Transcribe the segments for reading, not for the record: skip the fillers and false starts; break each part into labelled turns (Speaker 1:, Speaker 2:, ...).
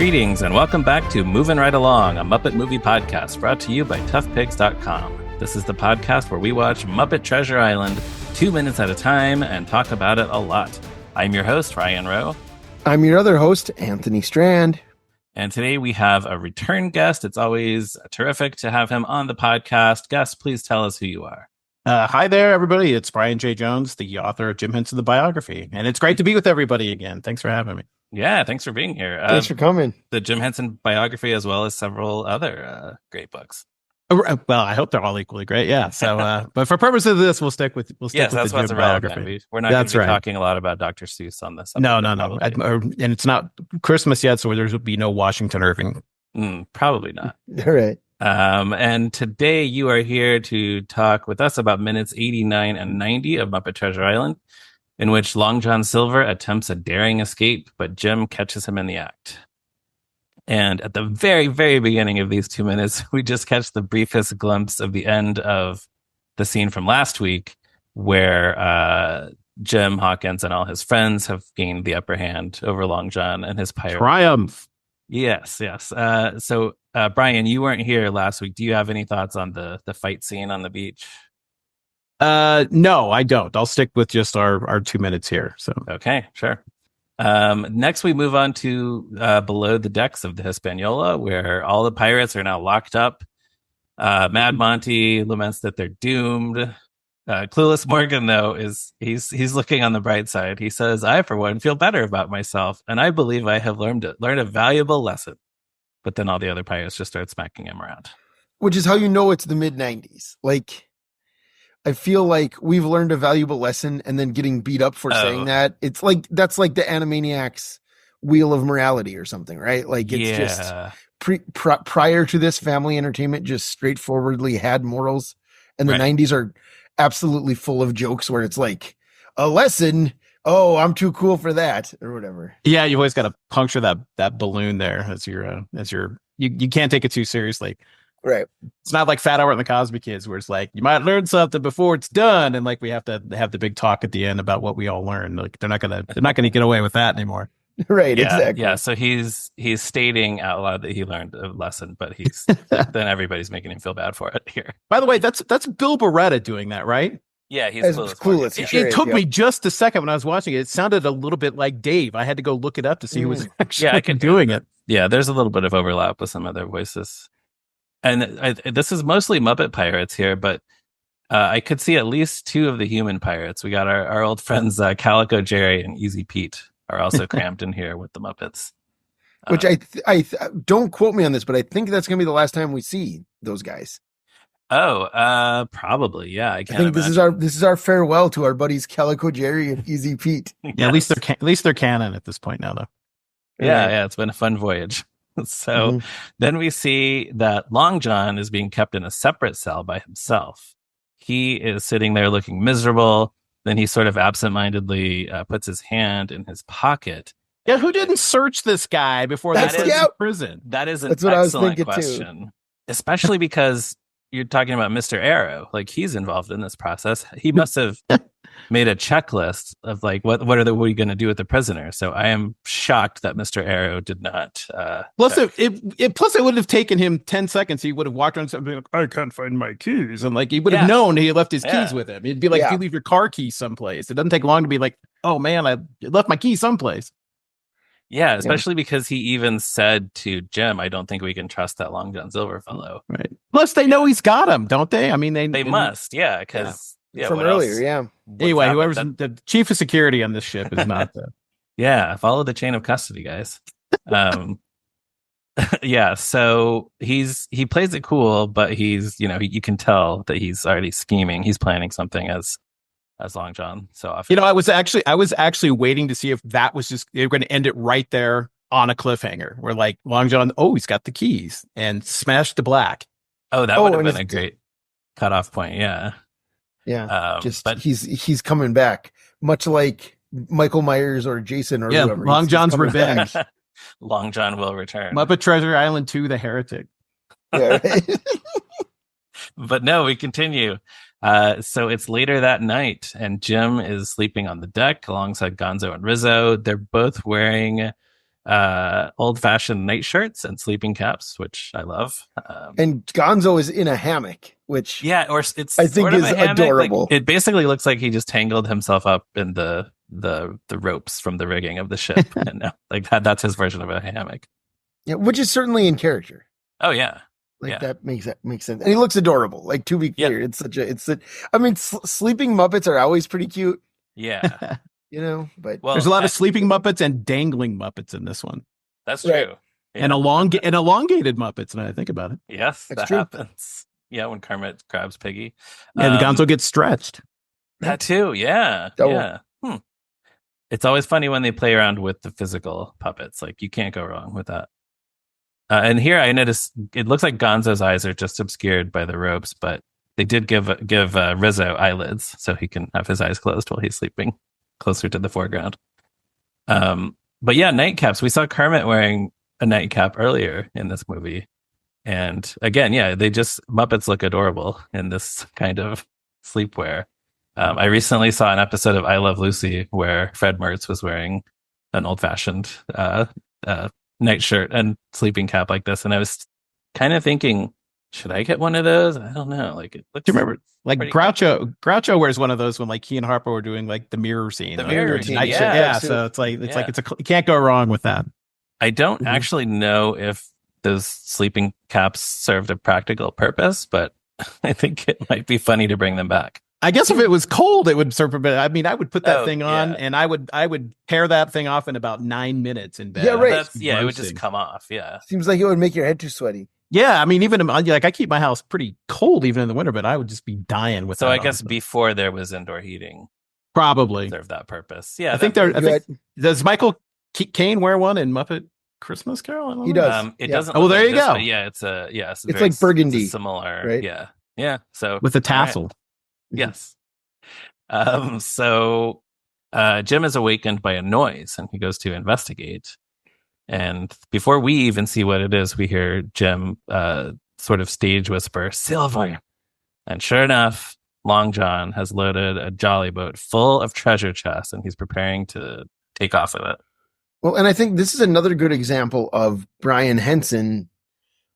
Speaker 1: Greetings and welcome back to Moving Right Along, a Muppet movie podcast brought to you by toughpigs.com. This is the podcast where we watch Muppet Treasure Island 2 minutes at a time and talk about it a lot. I'm your host, Ryan Rowe.
Speaker 2: I'm your other host, Anthony Strand.
Speaker 1: And today we have a return guest. It's always terrific to have him on the podcast. Guest, please tell us who you are.
Speaker 3: Hi there, everybody. It's Brian J. Jones, the author of Jim Henson, the Biography. And it's great to be with everybody again. Thanks for having me.
Speaker 1: Yeah, thanks for being here.
Speaker 2: Thanks for coming.
Speaker 1: The Jim Henson Biography, as well as several other great books.
Speaker 3: Well, I hope they're all equally great. Yeah. So, but for purposes of this, we'll stick with the Jim Biography.
Speaker 1: We're not going to be talking a lot about Dr. Seuss on this.
Speaker 3: No. And it's not Christmas yet, so there will be no Washington Irving.
Speaker 1: Probably not.
Speaker 2: All right.
Speaker 1: And today you are here to talk with us about minutes 89 and 90 of Muppet Treasure Island, in which Long John Silver attempts a daring escape, but Jim catches him in the act. And at the very, very beginning of these 2 minutes, we just catch the briefest glimpse of the end of the scene from last week, where Jim Hawkins and all his friends have gained the upper hand over Long John and his pirate.
Speaker 3: Triumph.
Speaker 1: Yes. So, Brian, you weren't here last week. Do you have any thoughts on the fight scene on the beach?
Speaker 3: No, I don't. I'll stick with just our 2 minutes here. So
Speaker 1: okay, sure. Next, we move on to below the decks of the Hispaniola, where all the pirates are now locked up. Mad Monty laments that they're doomed. Clueless Morgan, though, he's looking on the bright side. He says, "I, for one, feel better about myself, and I believe I have learned a valuable lesson." But then all the other pirates just start smacking him around.
Speaker 2: Which is how you know it's the mid-90s. Like, I feel like we've learned a valuable lesson and then getting beat up for saying that. It's like, that's like the Animaniacs wheel of morality or something, right? Like, it's just prior to this, family entertainment just straightforwardly had morals. And the 90s are absolutely full of jokes where it's like a lesson. Oh, I'm too cool for that or whatever.
Speaker 3: yeah, you've always got to puncture that balloon there as you can't take it too seriously.
Speaker 2: Right.
Speaker 3: It's not like Fat Hour and the Cosby Kids where it's like, you might learn something before it's done. And like, we have to have the big talk at the end about what we all learned. Like, they're not going to get away with that anymore.
Speaker 2: Right. Exactly.
Speaker 1: Yeah. So he's stating out loud that he learned a lesson, but then everybody's making him feel bad for it here.
Speaker 3: By the way, that's Bill Beretta doing that, right?
Speaker 1: Yeah, he's
Speaker 2: clueless.
Speaker 3: It took me just a second when I was watching it. It sounded a little bit like Dave. I had to go look it up to see who was actually doing it.
Speaker 1: Yeah, there's a little bit of overlap with some other voices. And this is mostly Muppet pirates here, but I could see at least two of the human pirates. We got our old friends Calico Jerry and Easy Pete are also crammed in here with the Muppets.
Speaker 2: Which I don't quote me on this, but I think that's going to be the last time we see those guys.
Speaker 1: Oh, probably. Yeah, I think
Speaker 2: this is our farewell to our buddies Calico Jerry and Easy Pete.
Speaker 3: Yeah, at least they're canon at this point now, though.
Speaker 1: Yeah, it's been a fun voyage. So then we see that Long John is being kept in a separate cell by himself. He is sitting there looking miserable. Then he sort of absentmindedly puts his hand in his pocket.
Speaker 3: Yeah, who didn't search this guy before they put him in prison?
Speaker 1: That is an excellent question, especially because you're talking about Mr. Arrow. Like, he's involved in this process. He must have made a checklist of like, what are we going to do with the prisoner? So I am shocked that Mr. Arrow did not.
Speaker 3: Plus, it would have taken him 10 seconds. He would have walked around something like, I can't find my keys. And like, he would have known he left his keys with him. It'd be like, if you leave your car key someplace, it doesn't take long to be like, oh man, I left my key someplace.
Speaker 1: Yeah, especially because he even said to Jim, I don't think we can trust that Long John Silver fellow.
Speaker 3: Right. Plus, they know he's got him, don't they? I mean, they
Speaker 1: must, because
Speaker 2: from earlier,
Speaker 3: Anyway, whoever's the chief of security on this ship is not the.
Speaker 1: Yeah, follow the chain of custody, guys. Yeah, so he plays it cool, but he's you can tell that he's already scheming. He's planning something as Long John so often.
Speaker 3: I was actually waiting to see if that was just they were going to end it right there on a cliffhanger where like Long John, he's got the keys and smash to black.
Speaker 1: Oh, that would have been a great cutoff point. Yeah.
Speaker 2: Yeah. But he's coming back, much like Michael Myers or Jason or whoever.
Speaker 3: Long John's revenge.
Speaker 1: Long John will return.
Speaker 3: Muppet Treasure Island 2, The Heretic.
Speaker 2: Yeah, right?
Speaker 1: But no, we continue. So it's later that night, and Jim is sleeping on the deck alongside Gonzo and Rizzo. They're both wearing old-fashioned nightshirts and sleeping caps, which I love.
Speaker 2: And Gonzo is in a hammock, which
Speaker 1: or it's
Speaker 2: I think
Speaker 1: sort of
Speaker 2: is
Speaker 1: a hammock.
Speaker 2: adorable.
Speaker 1: Like, it basically looks like he just tangled himself up in the ropes from the rigging of the ship, and now, like that's his version of a hammock.
Speaker 2: Yeah, which is certainly in character.
Speaker 1: Oh yeah.
Speaker 2: Like that makes sense, and he looks adorable. Like, to be clear, I mean, sleeping Muppets are always pretty cute.
Speaker 1: Yeah,
Speaker 2: but
Speaker 3: there's a lot of sleeping Muppets and dangling Muppets in this one.
Speaker 1: That's true,
Speaker 2: right.
Speaker 3: And elongated Muppets. Now I think about it.
Speaker 1: Yes, that happens. Yeah, when Kermit grabs Piggy,
Speaker 3: and Gonzo gets stretched.
Speaker 1: That too, yeah, yeah. It's always funny when they play around with the physical puppets. Like, you can't go wrong with that. And here I noticed it looks like Gonzo's eyes are just obscured by the ropes, but they did give Rizzo eyelids so he can have his eyes closed while he's sleeping closer to the foreground. But yeah, nightcaps. We saw Kermit wearing a nightcap earlier in this movie. And again, Muppets look adorable in this kind of sleepwear. I recently saw an episode of I Love Lucy where Fred Mertz was wearing an old-fashioned nightshirt and sleeping cap like this, and I was kind of thinking, should I get one of those? I don't know. Like, it looks.
Speaker 3: Do you remember, like Groucho wears one of those when like he and Harpo were doing like the mirror scene.
Speaker 1: The mirror scene,
Speaker 3: yeah. So you can't go wrong with that.
Speaker 1: I don't actually know if those sleeping caps served a practical purpose, but I think it might be funny to bring them back.
Speaker 3: I guess if it was cold, it would serve a bit. I mean, I would put that thing on, and I would tear that thing off in about 9 minutes in bed.
Speaker 2: Yeah, right.
Speaker 1: It would just come off. Yeah,
Speaker 2: seems like it would make your head too sweaty.
Speaker 3: Yeah, I mean, even like I keep my house pretty cold even in the winter, but I would just be dying with.
Speaker 1: So I guess before there was indoor heating,
Speaker 3: probably
Speaker 1: served that purpose. Yeah,
Speaker 3: I think does Michael Caine wear one in Muppet Christmas Carol?
Speaker 2: He does.
Speaker 1: It doesn't.
Speaker 3: Oh, there you go.
Speaker 1: Yeah, it's
Speaker 2: like burgundy,
Speaker 1: similar.
Speaker 2: Right?
Speaker 1: Yeah. So
Speaker 3: with the tassel.
Speaker 1: Right. Yes. So Jim is awakened by a noise and he goes to investigate. And before we even see what it is, we hear Jim sort of stage whisper, "Silver." And sure enough, Long John has loaded a jolly boat full of treasure chests and he's preparing to take off with it.
Speaker 2: Well, and I think this is another good example of Brian Henson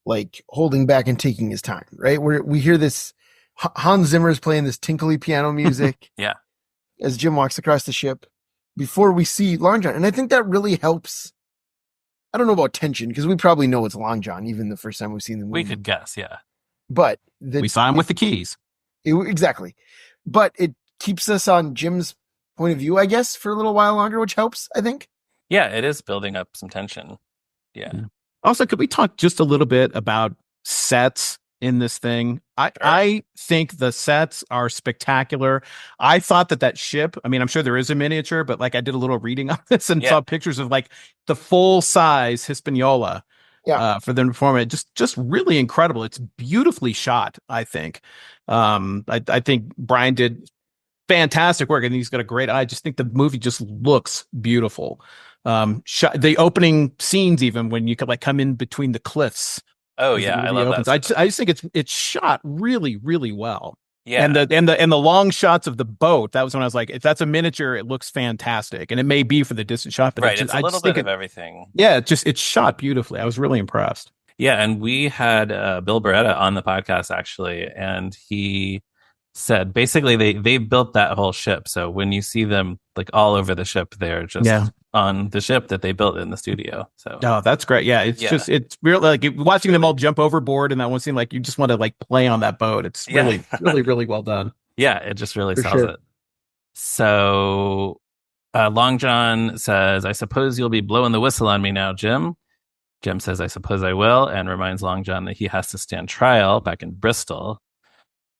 Speaker 2: like holding back and taking his time, right? Where we hear this Hans Zimmer is playing this tinkly piano music.
Speaker 1: Yeah.
Speaker 2: As Jim walks across the ship before we see Long John. And I think that really helps. I don't know about tension because we probably know it's Long John, even the first time we've seen the movie.
Speaker 1: We could guess, yeah.
Speaker 2: But
Speaker 3: we saw him with the keys.
Speaker 2: Exactly. But it keeps us on Jim's point of view, I guess, for a little while longer, which helps, I think.
Speaker 1: Yeah, it is building up some tension. Yeah.
Speaker 3: Also, could we talk just a little bit about sets in this thing? I think the sets are spectacular. I thought that ship, I mean, I'm sure there is a miniature, but like I did a little reading on this and saw pictures of like the full size Hispaniola for them to perform it. Just really incredible. It's beautifully shot, I think. I think Brian did fantastic work and he's got a great eye. I just think the movie just looks beautiful. The opening scenes, even when you could like come in between the cliffs.
Speaker 1: Oh yeah, I love that.
Speaker 3: I just think it's shot really, really well.
Speaker 1: Yeah,
Speaker 3: and the long shots of the boat. That was when I was like, if that's a miniature, it looks fantastic, and it may be for the distant shot, but
Speaker 1: it's a little bit of everything.
Speaker 3: Yeah, it's shot beautifully. I was really impressed.
Speaker 1: Yeah, and we had Bill Beretta on the podcast actually, and he said basically they built that whole ship. So when you see them like all over the ship, they're just on the ship that they built in the studio. So
Speaker 3: that's great. Yeah, it's really like watching them all jump overboard in that one scene. Like you just want to like play on that boat. It's really, really, really well done.
Speaker 1: Yeah, it just really sells it. So Long John says, "I suppose you'll be blowing the whistle on me now, Jim." Jim says, "I suppose I will," and reminds Long John that he has to stand trial back in Bristol.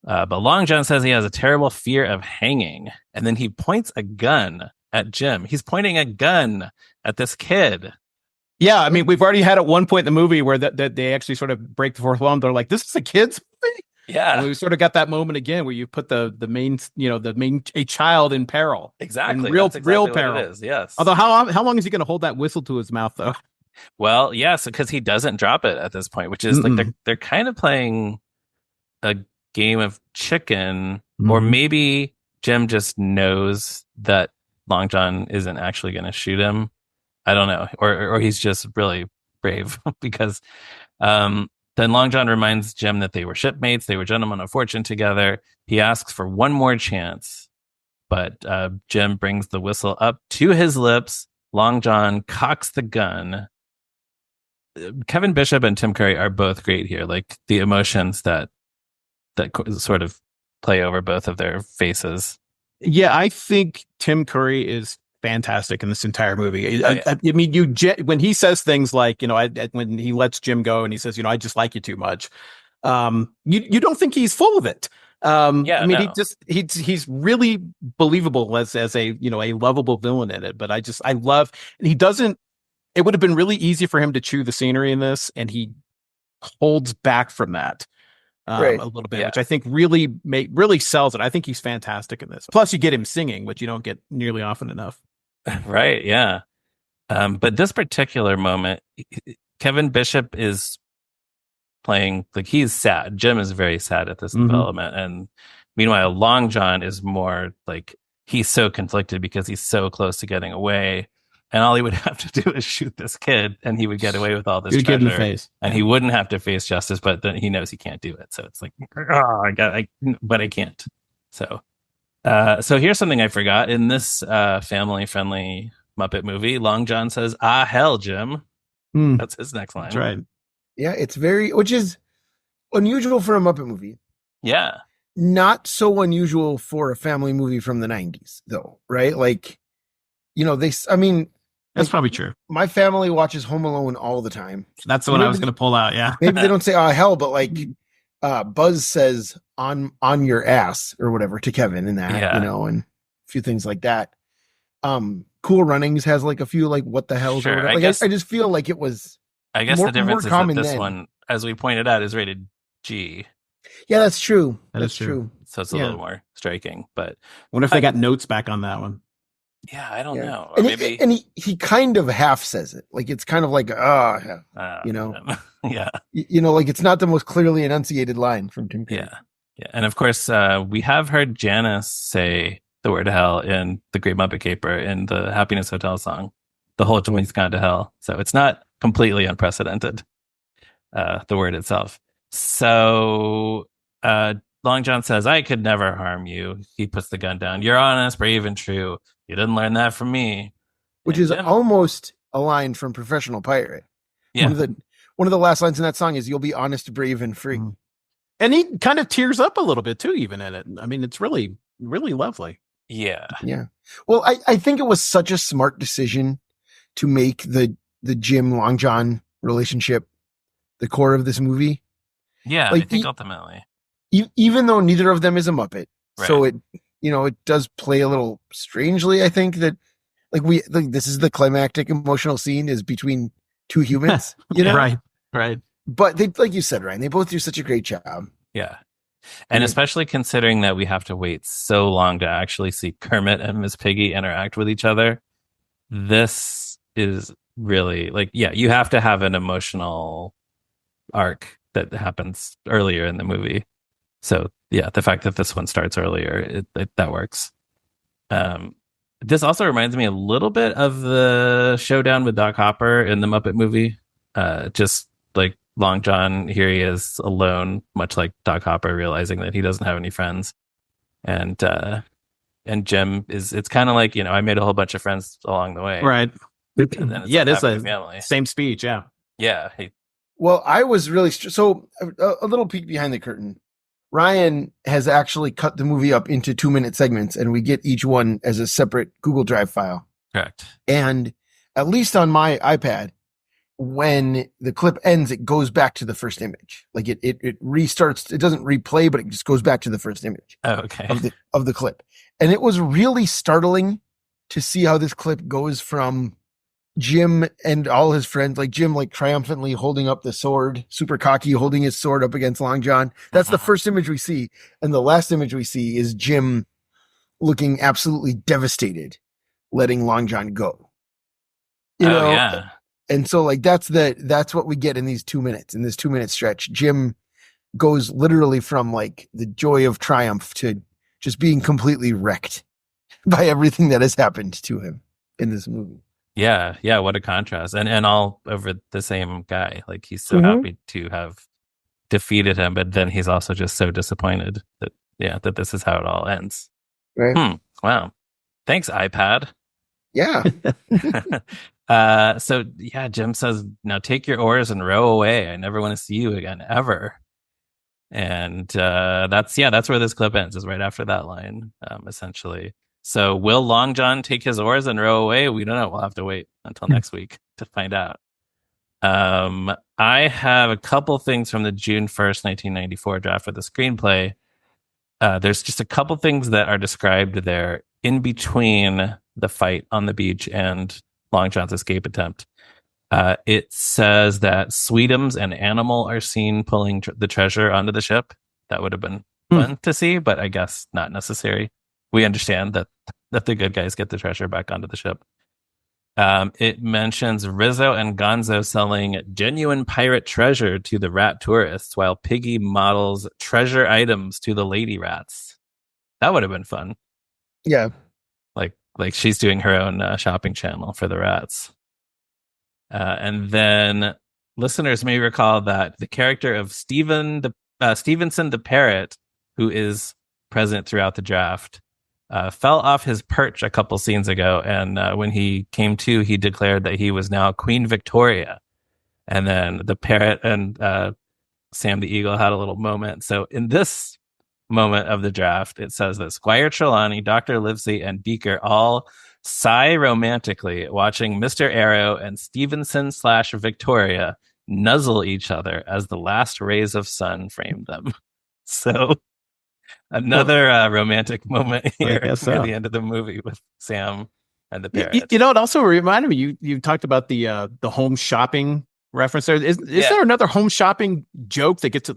Speaker 1: But Long John says he has a terrible fear of hanging. And then he points a gun at Jim. He's pointing a gun at this kid.
Speaker 3: Yeah, I mean, we've already had at one point in the movie where that they actually sort of break the fourth wall. They're like, "This is a kid's movie."
Speaker 1: Yeah,
Speaker 3: and we sort of got that moment again where you put the main a child in peril.
Speaker 1: Exactly,
Speaker 3: in real
Speaker 1: exactly
Speaker 3: peril.
Speaker 1: What it is. Yes.
Speaker 3: Although how long is he going to hold that whistle to his mouth though?
Speaker 1: Well, yes, because he doesn't drop it at this point, which is like they're kind of playing a game of chicken, or maybe Jim just knows that Long John isn't actually going to shoot him. I don't know, or he's just really brave because then Long John reminds Jim that they were shipmates, they were gentlemen of fortune together. He asks for one more chance, but Jim brings the whistle up to his lips. Long John cocks the gun. Kevin Bishop and Tim Curry are both great here. Like the emotions that sort of play over both of their faces.
Speaker 3: Yeah, I think Tim Curry is fantastic in this entire movie.
Speaker 1: Oh, yeah.
Speaker 3: I mean, when he says things like, when he lets Jim go and he says, I just like you too much. You don't think he's full of it. I mean, no. he's really believable as a a lovable villain in it. But I love, and he doesn't. It would have been really easy for him to chew the scenery in this, and he holds back from that a little bit, which I think really sells it. I think he's fantastic in this. Plus, you get him singing, which you don't get nearly often enough.
Speaker 1: Right? Yeah. But this particular moment, Kevin Bishop is playing like he's sad. Jim is very sad at this development, and meanwhile, Long John is more like he's so conflicted because he's so close to getting away. And all he would have to do is shoot this kid, and he would get away with all this treasure. In the face. And he wouldn't have to face justice, but then he knows he can't do it. So it's like, but I can't. So here's something I forgot. In this family-friendly Muppet movie, Long John says, "Ah, hell, Jim." That's his next line.
Speaker 3: That's right.
Speaker 2: Yeah, which is unusual for a Muppet movie.
Speaker 1: Yeah.
Speaker 2: Not so unusual for a family movie from the 90s, though, right? Like,
Speaker 3: that's probably true.
Speaker 2: My family watches Home Alone all the time.
Speaker 3: That's the one I was going to pull out. Yeah.
Speaker 2: Maybe they don't say, "Oh, hell," but like Buzz says on your ass or whatever to Kevin in that, and a few things like that. Cool Runnings has like a few like what the hell.
Speaker 1: Sure,
Speaker 2: I just feel like it was.
Speaker 1: I guess the difference is that this one, as we pointed out, is rated G.
Speaker 2: Yeah, that's true.
Speaker 3: That's true.
Speaker 1: So it's a little more striking. But
Speaker 3: I wonder if they got notes back on that one.
Speaker 1: Yeah, I don't know. Or
Speaker 2: and
Speaker 1: maybe
Speaker 2: he kind of half says it. Like it's kind of like,
Speaker 1: yeah.
Speaker 2: Like it's not the most clearly enunciated line from Tim Curry.
Speaker 1: Yeah. And of course, we have heard Janice say the word hell in The Great Muppet Caper in the Happiness Hotel song, "The whole joint's gone to hell." So it's not completely unprecedented, the word itself. So Long John says, "I could never harm you." He puts the gun down. "You're honest, brave, and true. You didn't learn that from me."
Speaker 2: Which is almost a line from Professional Pirate.
Speaker 1: Yeah.
Speaker 2: One of the last lines in that song is, "You'll be honest, brave, and free."
Speaker 3: And he kind of tears up a little bit too, even in it. I mean, it's really, really lovely.
Speaker 1: Yeah.
Speaker 2: Yeah. Well, I think it was such a smart decision to make the Jim Long John relationship the core of this movie.
Speaker 1: Yeah, I think ultimately.
Speaker 2: Even though neither of them is a Muppet.
Speaker 1: Right.
Speaker 2: So it does play a little strangely, I think, that this is the climactic emotional scene is between two humans,
Speaker 3: Right.
Speaker 2: But they, like you said, Ryan, they both do such a great job.
Speaker 1: Yeah. And especially considering that we have to wait so long to actually see Kermit and Miss Piggy interact with each other. This is really you have to have an emotional arc that happens earlier in the movie. So yeah, the fact that this one starts earlier, that works. This also reminds me a little bit of the showdown with Doc Hopper in the Muppet movie. Just like Long John, here he is alone, much like Doc Hopper, realizing that he doesn't have any friends. And Jim it's kind of like, I made a whole bunch of friends along the way.
Speaker 3: Right. Yeah, it is a
Speaker 1: family.
Speaker 3: Same speech. Yeah.
Speaker 1: Yeah.
Speaker 2: Well, I was really, so a little peek behind the curtain. Ryan has actually cut the movie up into 2-minute segments, and we get each one as a separate Google Drive file.
Speaker 1: Correct.
Speaker 2: And at least on my iPad, when the clip ends, it goes back to the first image. Like it restarts. It doesn't replay, but it just goes back to the first image.
Speaker 1: Oh, okay.
Speaker 2: Of the clip. And it was really startling to see how this clip goes from Jim and all his friends, like Jim, like triumphantly holding up the sword, super cocky, holding his sword up against Long John. That's the first image we see. And the last image we see is Jim looking absolutely devastated, letting Long John go. You know?
Speaker 1: Yeah.
Speaker 2: And so like, that's what we get in these 2 minutes, in this 2-minute stretch. Jim goes literally from like the joy of triumph to just being completely wrecked by everything that has happened to him in this movie.
Speaker 1: Yeah, what a contrast. And all over the same guy. Like he's so
Speaker 2: Mm-hmm.
Speaker 1: happy to have defeated him, but then he's also just so disappointed that this is how it all ends.
Speaker 2: Right.
Speaker 1: Wow. Thanks, iPad.
Speaker 2: Yeah.
Speaker 1: So yeah, Jim says, now take your oars and row away. I never want to see you again, ever. And that's where this clip ends, is right after that line, essentially. So will Long John take his oars and row away? We don't know. We'll have to wait until next week to find out. I have a couple things from the June 1st, 1994 draft for the screenplay. There's just a couple things that are described there in between the fight on the beach and Long John's escape attempt. It says that Sweetums and Animal are seen pulling the treasure onto the ship. That would have been fun to see, but I guess not necessary. We understand that the good guys get the treasure back onto the ship. It mentions Rizzo and Gonzo selling genuine pirate treasure to the rat tourists, while Piggy models treasure items to the lady rats. That would have been fun.
Speaker 2: Yeah.
Speaker 1: Like she's doing her own shopping channel for the rats. And then listeners may recall that the character of Stevenson the parrot, who is present throughout the draft, fell off his perch a couple scenes ago, and when he came to, he declared that he was now Queen Victoria. And then the parrot and Sam the Eagle had a little moment. So in this moment of the draft, it says that Squire Trelawney, Dr. Livesey, and Beaker all sigh romantically watching Mr. Arrow and Stevenson/Victoria nuzzle each other as the last rays of sun framed them. So another romantic moment here near the end of the movie with Sam and the parrot.
Speaker 3: You know, it also reminded me, you talked about the home shopping reference there. Is there another home shopping joke that gets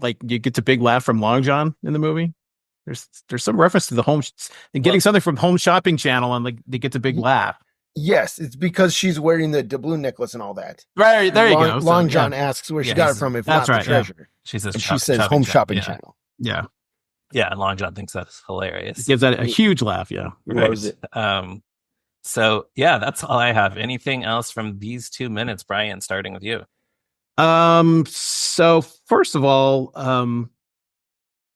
Speaker 3: a big laugh from Long John in the movie? There's some reference to the home and getting something from Home Shopping Channel, and they get a big laugh.
Speaker 2: Yes, it's because she's wearing the doubloon necklace and all that.
Speaker 3: Right, there you go.
Speaker 2: Long John asks where she got it from, if not the treasure.
Speaker 1: Yeah. She says
Speaker 2: Home Shopping Channel.
Speaker 3: Yeah.
Speaker 1: Yeah, and Long John thinks that's hilarious.
Speaker 3: It gives that a huge laugh, yeah.
Speaker 1: Right. So yeah, that's all I have. Anything else from these 2 minutes, Brian, starting with you?
Speaker 3: So first of all,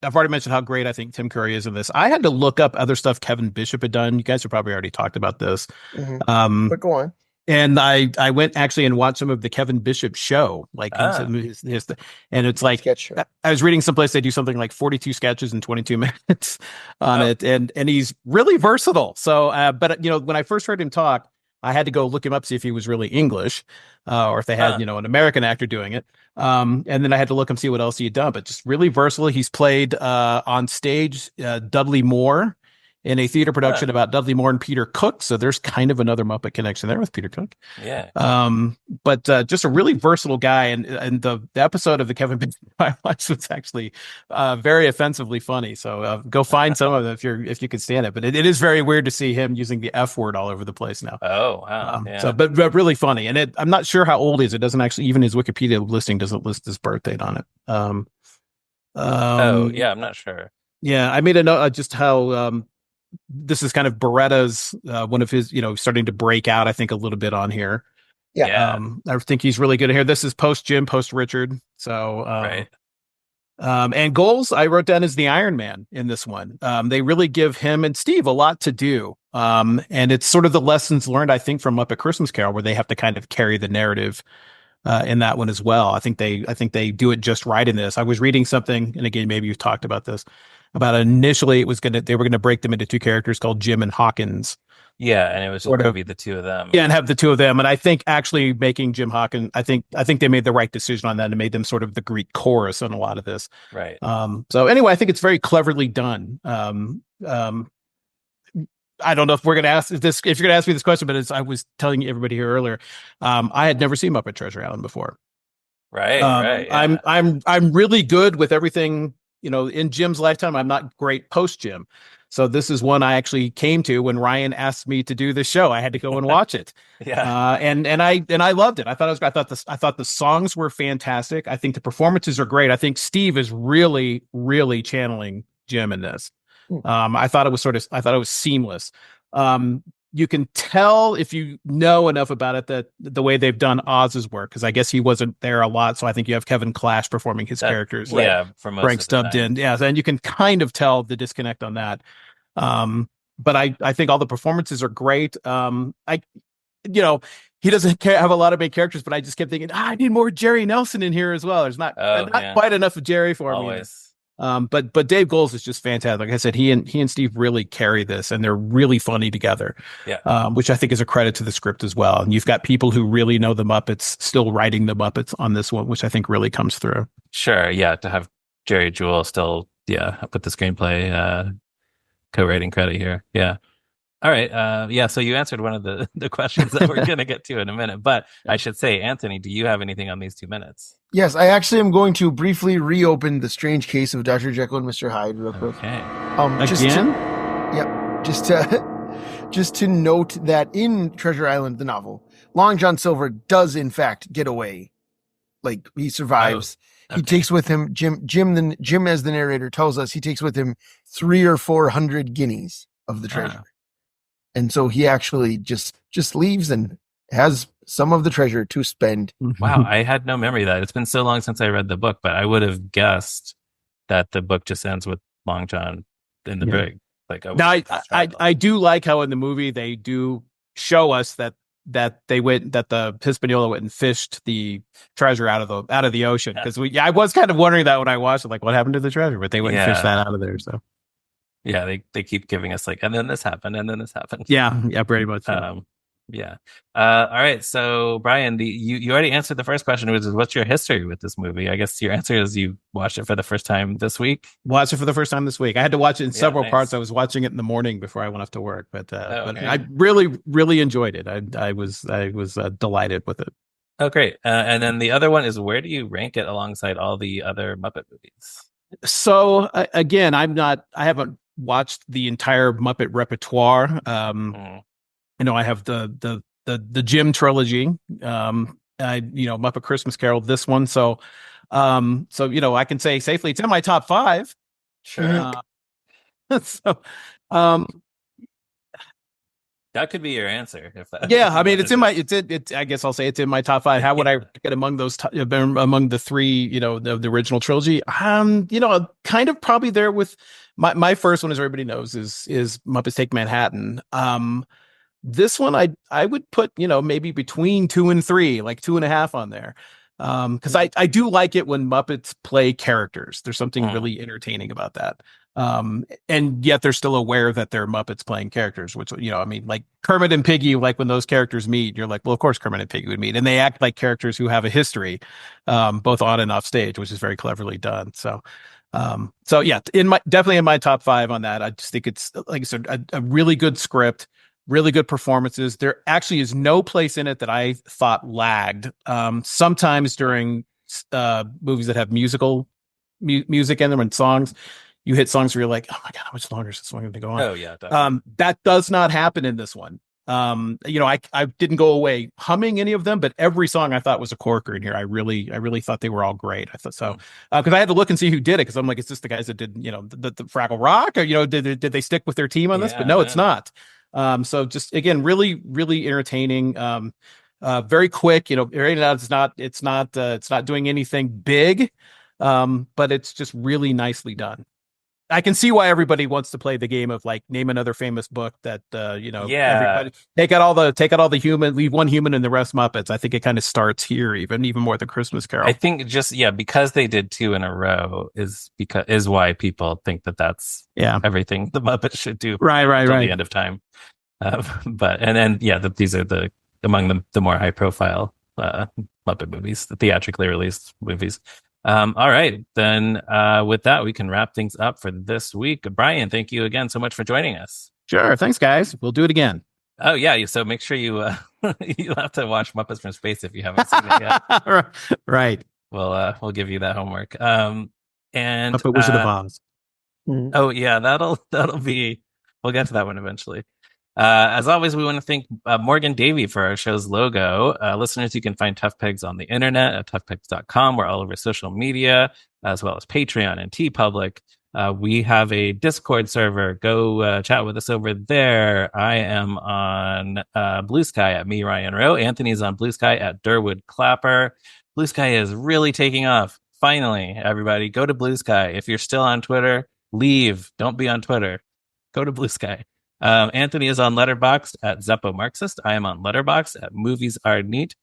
Speaker 3: I've already mentioned how great I think Tim Curry is in this. I had to look up other stuff Kevin Bishop had done. You guys have probably already talked about this.
Speaker 2: Mm-hmm. But go on.
Speaker 3: And I went actually and watched some of the Kevin Bishop show, and it's like I was reading someplace they do something like 42 sketches in 22 minutes on it, and he's really versatile. So, but when I first heard him talk, I had to go look him up, see if he was really English, or if they had an American actor doing it. And then I had to look and see what else he had done. But just really versatile. He's played on stage Dudley Moore in a theater production about Dudley Moore and Peter Cook. So there's kind of another Muppet connection there with Peter Cook.
Speaker 1: Yeah.
Speaker 3: But just a really versatile guy. And the episode of the Kevin Bishop I watched was actually very offensively funny. So go find some of it if you could stand it. But it is very weird to see him using the F word all over the place now.
Speaker 1: Oh, wow.
Speaker 3: So, but really funny. And I'm not sure how old he is. It doesn't actually, even his Wikipedia listing doesn't list his birth date on it.
Speaker 1: I'm not sure.
Speaker 3: Yeah, I made a note just how this is kind of Beretta's one of his, starting to break out, I think, a little bit on here.
Speaker 2: Yeah.
Speaker 3: I think he's really good here. This is post Jim, post Richard. So,
Speaker 1: right.
Speaker 3: And goals I wrote down as the Iron Man in this one. They really give him and Steve a lot to do. And it's sort of the lessons learned, I think, from Muppet Christmas Carol, where they have to kind of carry the narrative in that one as well. I think they do it just right in this. I was reading something, and again, maybe you've talked about this, about initially they were gonna break them into two characters called Jim and Hawkins.
Speaker 1: Yeah, and it was going to be the two of them.
Speaker 3: Yeah, and have the two of them. And I think actually making Jim Hawkins, I think they made the right decision on that and made them sort of the Greek chorus on a lot of this.
Speaker 1: Right.
Speaker 3: So anyway, I think it's very cleverly done. I don't know if we're going to ask this, if you're going to ask me this question, but as I was telling everybody here earlier, I had never seen Muppet Treasure Island before.
Speaker 1: Right. Right.
Speaker 3: Yeah. I'm really good with everything, in Jim's lifetime. I'm not great post Jim. So this is one I actually came to when Ryan asked me to do this show. I had to go and watch it.
Speaker 1: Yeah.
Speaker 3: And I loved it. I thought the songs were fantastic. I think the performances are great. I think Steve is really, really channeling Jim in this. I thought it was seamless. you can tell if you know enough about it that the way they've done Oz's work, because I guess he wasn't there a lot, so I think you have Kevin Clash performing his characters.
Speaker 1: Yeah, for most
Speaker 3: Frank
Speaker 1: of the
Speaker 3: Stubbed
Speaker 1: time.
Speaker 3: in. Yeah, and you can kind of tell the disconnect on that. But I think all the performances are great. He doesn't have a lot of main characters, but I just kept thinking, I need more Jerry Nelson in here as well. There's not quite enough of Jerry for me. But Dave Goelz is just fantastic. Like I said, he and Steve really carry this, and they're really funny together.
Speaker 1: Yeah.
Speaker 3: Which I think is a credit to the script as well. And you've got people who really know the Muppets still writing the Muppets on this one, which I think really comes through.
Speaker 1: Sure. Yeah. To have Jerry Jewell still, put the screenplay co-writing credit here. Yeah. All right. So you answered one of the questions that we're going to get to in a minute. But I should say, Anthony, do you have anything on these 2 minutes?
Speaker 2: Yes, I actually am going to briefly reopen The Strange Case of Dr. Jekyll and Mr. Hyde real quick.
Speaker 1: Okay.
Speaker 2: Just to note that in Treasure Island, the novel, Long John Silver does in fact get away. Like, he survives. Okay. He takes with him Jim as the narrator tells us, he takes with him 300 or 400 guineas of the treasure. And so he actually just leaves and has some of the treasure to spend.
Speaker 1: Wow, I had no memory of that. It's been so long since I read the book, but I would have guessed that the book just ends with Long John in the brig. Like,
Speaker 3: I do like how in the movie they do show us that the Hispaniola went and fished the treasure out of the ocean, because I was kind of wondering that when I watched it, like, what happened to the treasure? But they went and fished that out of there. So.
Speaker 1: Yeah, they keep giving us like, and then this happened, and then this happened.
Speaker 3: Yeah, pretty much.
Speaker 1: All right. So Brian, you already answered the first question, which is, what's your history with this movie? I guess your answer is you watched it for the first time this week.
Speaker 3: Watched it for the first time this week. I had to watch it in several parts. I was watching it in the morning before I went off to work, but I really, really enjoyed it. I was delighted with it.
Speaker 1: Oh, great. And then the other one is, where do you rank it alongside all the other Muppet movies?
Speaker 3: So again, I haven't watched the entire Muppet repertoire. I have the Jim trilogy, Muppet Christmas Carol, this one. So I can say safely it's in my top 5.
Speaker 1: Sure. That could be your answer.
Speaker 3: I mean, I guess I'll say it's in my top 5. How would I get among those among the 3, the original trilogy? Kind of probably there with my first one, as everybody knows, is Muppets Take Manhattan. This one I would put, maybe between 2 and 3, like 2.5 on there. Because I do like it when Muppets play characters. There's something really entertaining about that. And yet they're still aware that they're Muppets playing characters, which, like Kermit and Piggy, like when those characters meet, you're like, well, of course Kermit and Piggy would meet, and they act like characters who have a history, both on and off stage, which is very cleverly done. So definitely in my top 5 on that. I just think it's, like I said, a really good script, really good performances. There actually is no place in it that I thought lagged. Sometimes during movies that have music in them and songs, you hit songs where you're like, oh my God, how much longer is this one going to go on?
Speaker 1: Oh yeah. Definitely.
Speaker 3: That does not happen in this one. I didn't go away humming any of them, but every song I thought was a corker in here. I really thought they were all great. I thought so, because I had to look and see who did it, because I'm like, is this the guys that did, the Fraggle Rock, or, did they stick with their team on this? But no, it's not. So just, again, really, really entertaining. Very quick, it's not doing anything big, but it's just really nicely done. I can see why everybody wants to play the game of, like, name another famous book that, everybody take out all the human, leave one human and the rest Muppets. I think it kind of starts here, even more than Christmas Carol.
Speaker 1: I think because they did 2 in a row is why people think that that's everything the Muppets should do.
Speaker 3: Right.
Speaker 1: The end of time. These are among the more high profile Muppet movies, the theatrically released movies. All right, then with that, we can wrap things up for this week. Brian, thank you again so much for joining us.
Speaker 3: Sure. Thanks, guys. We'll do it again.
Speaker 1: Oh, yeah. So make sure you you'll have to watch Muppets from Space if you haven't seen it yet.
Speaker 3: Right.
Speaker 1: We'll give you that homework. And
Speaker 3: Muppet Wizard of Oz.
Speaker 1: Oh, yeah, that'll be, we'll get to that one eventually. As always, we want to thank Morgan Davy for our show's logo. Listeners, you can find Tough Pigs on the internet at toughpigs.com. We're all over social media, as well as Patreon and TeePublic. We have a Discord server. Go chat with us over there. I am on Blue Sky at me, Ryan Rowe. Anthony's on Blue Sky at Durwood Clapper. Blue Sky is really taking off. Finally, everybody, go to Blue Sky. If you're still on Twitter, leave. Don't be on Twitter. Go to Blue Sky. Anthony is on Letterboxd at Zeppo Marxist. I am on Letterboxd at Movies Are Neat.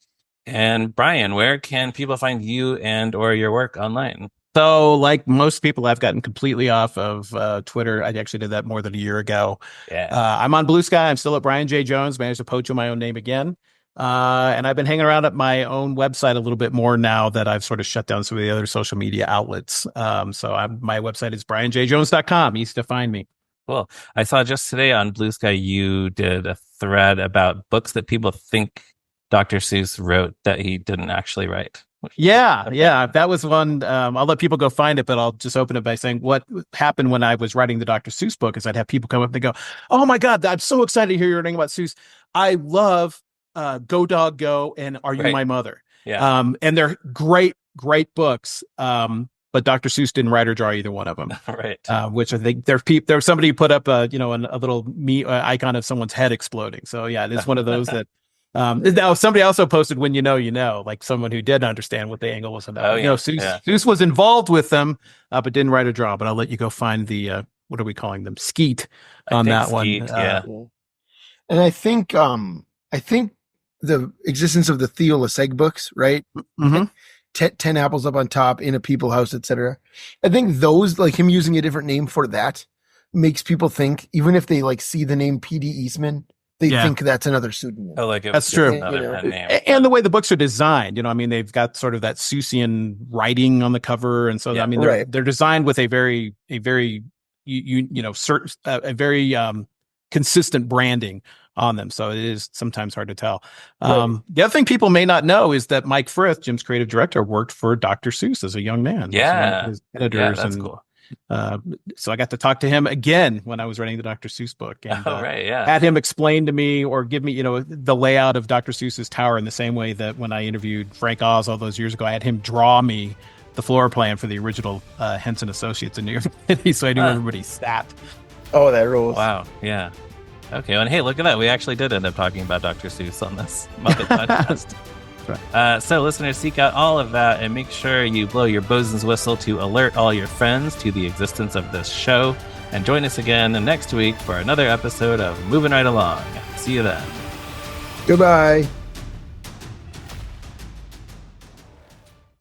Speaker 1: And Brian, where can people find you and or your work online?
Speaker 3: So, like most people, I've gotten completely off of Twitter. I actually did that more than a year ago.
Speaker 1: Yeah.
Speaker 3: I'm on Blue Sky. I'm still at Brian J. Jones. Managed to poach my own name again. And I've been hanging around at my own website a little bit more now that I've sort of shut down some of the other social media outlets. My website is brianjjones.com. Easy to find me.
Speaker 1: Cool. I saw just today on Blue Sky, you did a thread about books that people think Dr. Seuss wrote that he didn't actually write.
Speaker 3: Yeah. That was one. I'll let people go find it, but I'll just open it by saying what happened when I was writing the Dr. Seuss book is I'd have people come up and they go, "Oh my God, I'm so excited to hear you're writing about Seuss. I love Go Dog Go and Are You My Mother?"
Speaker 1: Yeah.
Speaker 3: And they're great books. But Dr. Seuss didn't write or draw either one of them.
Speaker 1: Right.
Speaker 3: Which I think there's somebody who put up a little icon of someone's head exploding. So yeah, it is one of those that. Now somebody also posted when like someone who did understand what the angle was about. Seuss was involved with them, but didn't write or draw. But I'll let you go find the what are we calling them? Skeet on that
Speaker 1: Skeet,
Speaker 3: one.
Speaker 1: Yeah.
Speaker 2: And I think the existence of the Theo Leseg books, right?
Speaker 3: Mm-hmm.
Speaker 2: 10 apples up on top in a people house, etc. I think those, like him using a different name for that, makes people think, even if they like see the name P.D. Eastman, they think that's another pseudonym.
Speaker 1: Oh, like
Speaker 3: that's true.
Speaker 1: Name.
Speaker 3: And the way the books are designed, they've got sort of that Seussian writing on the cover, and so they're designed with a very consistent branding on them. So it is sometimes hard to tell. The other thing people may not know is that Mike Frith, Jim's creative director, worked for Dr. Seuss as a young man.
Speaker 1: Yeah.
Speaker 3: His editors,
Speaker 1: that's cool.
Speaker 3: So I got to talk to him again when I was writing the Dr. Seuss book, and
Speaker 1: yeah.
Speaker 3: had him explain to me or give me, the layout of Dr. Seuss's tower in the same way that when I interviewed Frank Oz all those years ago, I had him draw me the floor plan for the original Henson Associates in New York City, so I knew everybody sat.
Speaker 2: Oh, that rules.
Speaker 1: Wow. Yeah. Okay. And hey, look at that. We actually did end up talking about Dr. Seuss on this Muppet podcast. Right. So listeners, seek out all of that and make sure you blow your bosun's whistle to alert all your friends to the existence of this show. And join us again next week for another episode of Moving Right Along. See you then.
Speaker 2: Goodbye.